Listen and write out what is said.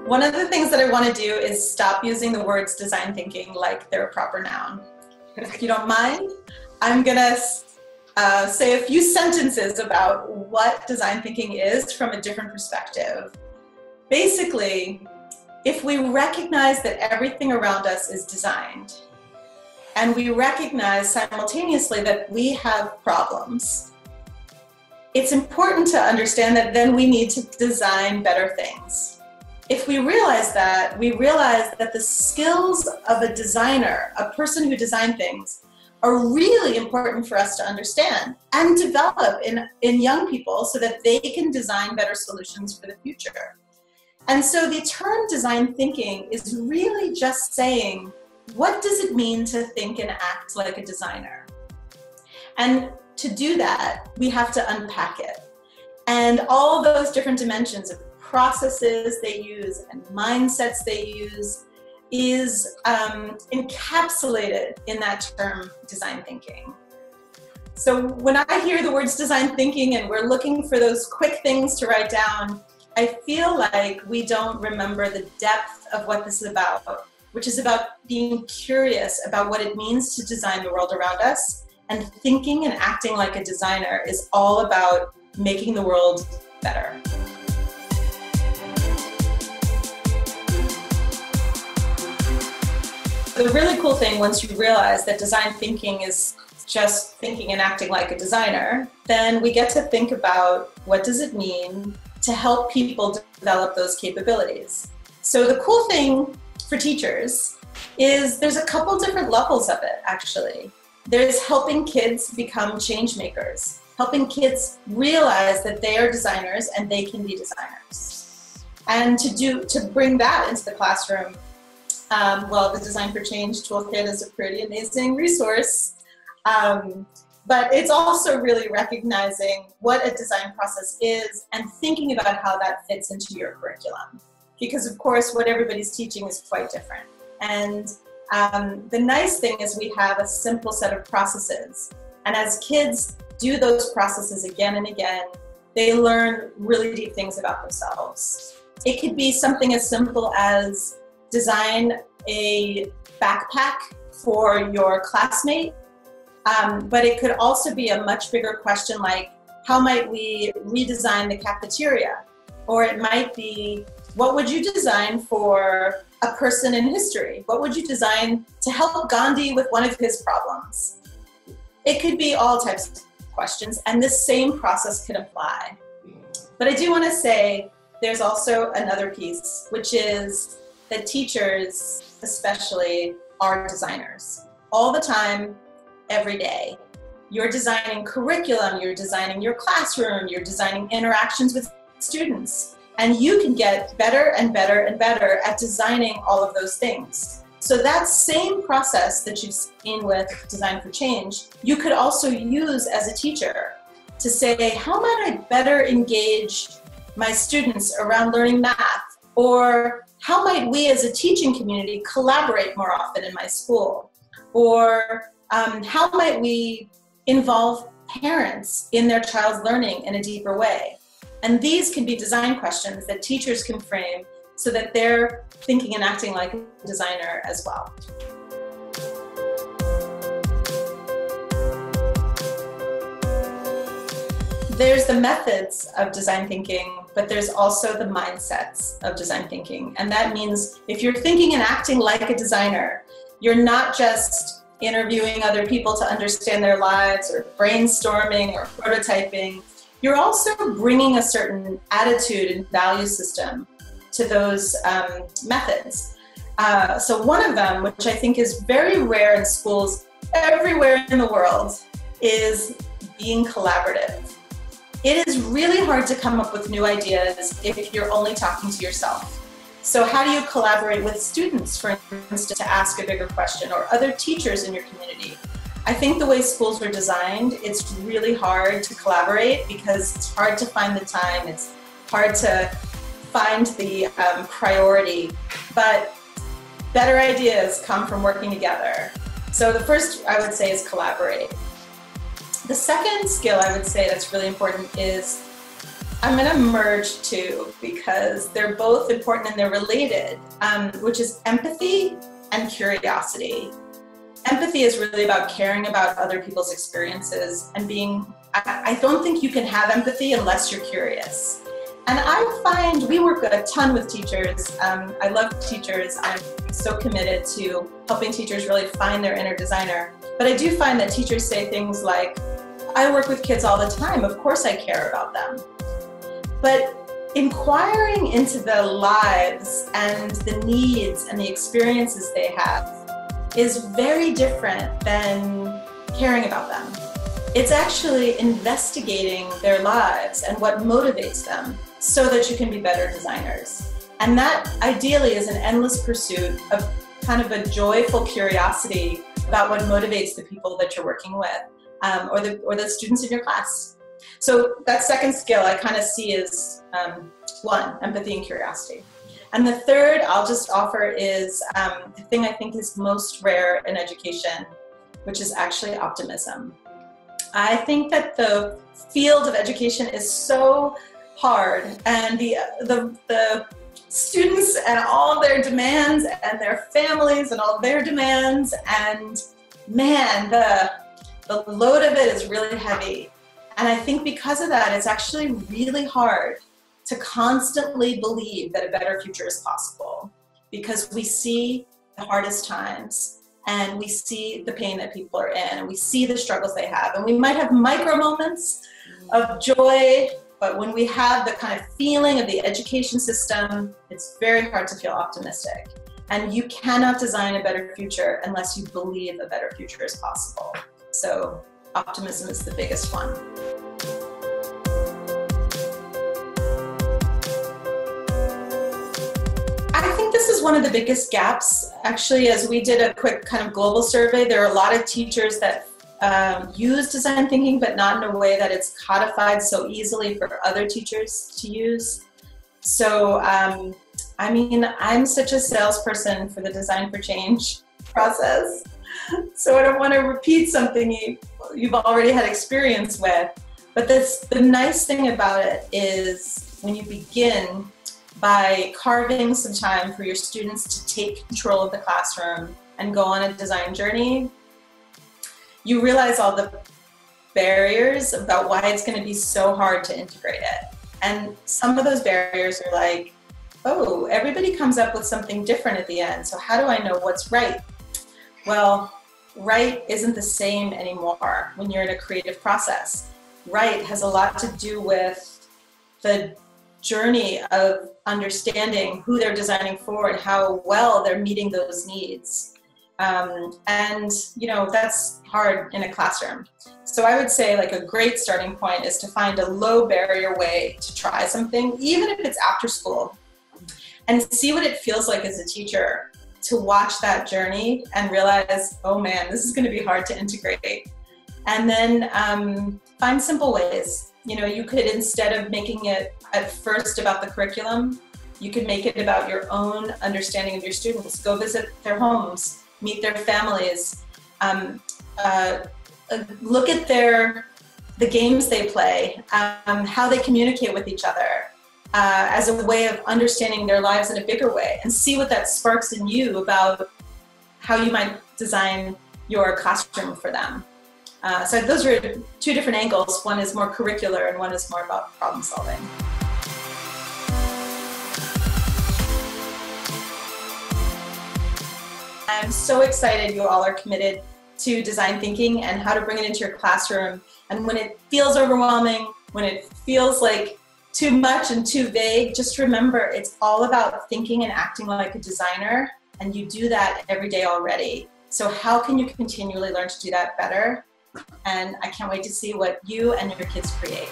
One of the things that I want to do is stop using the words design thinking like they're a proper noun. If you don't mind, I'm going to say a few sentences about what design thinking is from a different perspective. Basically, if we recognize that everything around us is designed, and we recognize simultaneously that we have problems, it's important to understand that then we need to design better things. If we realize that, we realize that the skills of a designer, a person who designs things, are really important for us to understand and develop in young people so that they can design better solutions for the future. And so the term design thinking is really just saying, what does it mean to think and act like a designer? And to do that, we have to unpack it. And all those different dimensions of processes they use and mindsets they use is encapsulated in that term design thinking. So when I hear the words design thinking and we're looking for those quick things to write down, I feel like we don't remember the depth of what this is about, which is about being curious about what it means to design the world around us. And thinking and acting like a designer is all about making the world better. The really cool thing, once you realize that design thinking is just thinking and acting like a designer, then we get to think about what does it mean to help people develop those capabilities. So the cool thing for teachers is there's a couple different levels of it, actually. There's helping kids become change makers, helping kids realize that they are designers and they can be designers. And to bring that into the classroom, well, the Design for Change Toolkit is a pretty amazing resource, but it's also really recognizing what a design process is and thinking about how that fits into your curriculum. Because of course, what everybody's teaching is quite different. And the nice thing is we have a simple set of processes. And as kids do those processes again and again, they learn really deep things about themselves. It could be something as simple as design a backpack for your classmate, but it could also be a much bigger question like, how might we redesign the cafeteria? Or it might be, what would you design for a person in history? What would you design to help Gandhi with one of his problems? It could be all types of questions, and this same process can apply. But I do want to say there's also another piece, which is that teachers, especially, are designers. All the time, every day. You're designing curriculum, you're designing your classroom, you're designing interactions with students. And you can get better and better and better at designing all of those things. So that same process that you've seen with Design for Change, you could also use as a teacher to say, how might I better engage my students around learning math? Or how might we as a teaching community collaborate more often in my school? Or how might we involve parents in their child's learning in a deeper way? And these can be design questions that teachers can frame so that they're thinking and acting like a designer as well. There's the methods of design thinking, but there's also the mindsets of design thinking. And that means if you're thinking and acting like a designer, you're not just interviewing other people to understand their lives or brainstorming or prototyping. You're also bringing a certain attitude and value system to those methods. So one of them, which I think is very rare in schools everywhere in the world, is being collaborative. It is really hard to come up with new ideas if you're only talking to yourself. So how do you collaborate with students, for instance, to ask a bigger question, or other teachers in your community? I think the way schools were designed, it's really hard to collaborate because it's hard to find the time, it's hard to find the priority, but better ideas come from working together. So the first I would say is collaborate. The second skill I would say that's really important is I'm going to merge two because they're both important and they're related, which is empathy and curiosity. Empathy is really about caring about other people's experiences and being, I don't think you can have empathy unless you're curious. And I find we work a ton with teachers. I love teachers. I'm so committed to helping teachers really find their inner designer. But I do find that teachers say things like, I work with kids all the time, of course I care about them. But inquiring into the lives and the needs and the experiences they have is very different than caring about them. It's actually investigating their lives and what motivates them so that you can be better designers. And that ideally is an endless pursuit of kind of a joyful curiosity about what motivates the people that you're working with, or the students in your class. So that second skill I kind of see as one, empathy and curiosity. And the third I'll just offer is the thing I think is most rare in education, which is actually optimism. I think that the field of education is so hard, and the students and all their demands and their families and all their demands, and man, the load of it is really heavy. And I think because of that, it's actually really hard to constantly believe that a better future is possible, because we see the hardest times and we see the pain that people are in and we see the struggles they have. And we might have micro moments of joy, but when we have the kind of feeling of the education system, it's very hard to feel optimistic. And you cannot design a better future unless you believe a better future is possible. So optimism is the biggest one. I think this is one of the biggest gaps. Actually, as we did a quick kind of global survey, there are a lot of teachers that use design thinking, but not in a way that it's codified so easily for other teachers to use. So, I mean, I'm such a salesperson for the Design for Change process. So I don't want to repeat something you've already had experience with. But the nice thing about it is when you begin by carving some time for your students to take control of the classroom and go on a design journey, you realize all the barriers about why it's going to be so hard to integrate it. And some of those barriers are like, oh, everybody comes up with something different at the end, so how do I know what's right? Well, right isn't the same anymore when you're in a creative process. Right has a lot to do with the journey of understanding who they're designing for and how well they're meeting those needs. And you know, that's hard in a classroom. So I would say like a great starting point is to find a low barrier way to try something, even if it's after school, and see what it feels like as a teacher to watch that journey and realize, oh man, this is going to be hard to integrate. And then find simple ways. You know, you could, instead of making it at first about the curriculum, you could make it about your own understanding of your students. Go visit their homes, meet their families, look at the games they play, how they communicate with each other, as a way of understanding their lives in a bigger way, and see what that sparks in you about how you might design your classroom for them. So those are two different angles. One is more curricular and one is more about problem solving. I'm so excited you all are committed to design thinking and how to bring it into your classroom. And when it feels overwhelming, when it feels like too much and too vague, just remember it's all about thinking and acting like a designer, and you do that every day already. So how can you continually learn to do that better? And I can't wait to see what you and your kids create.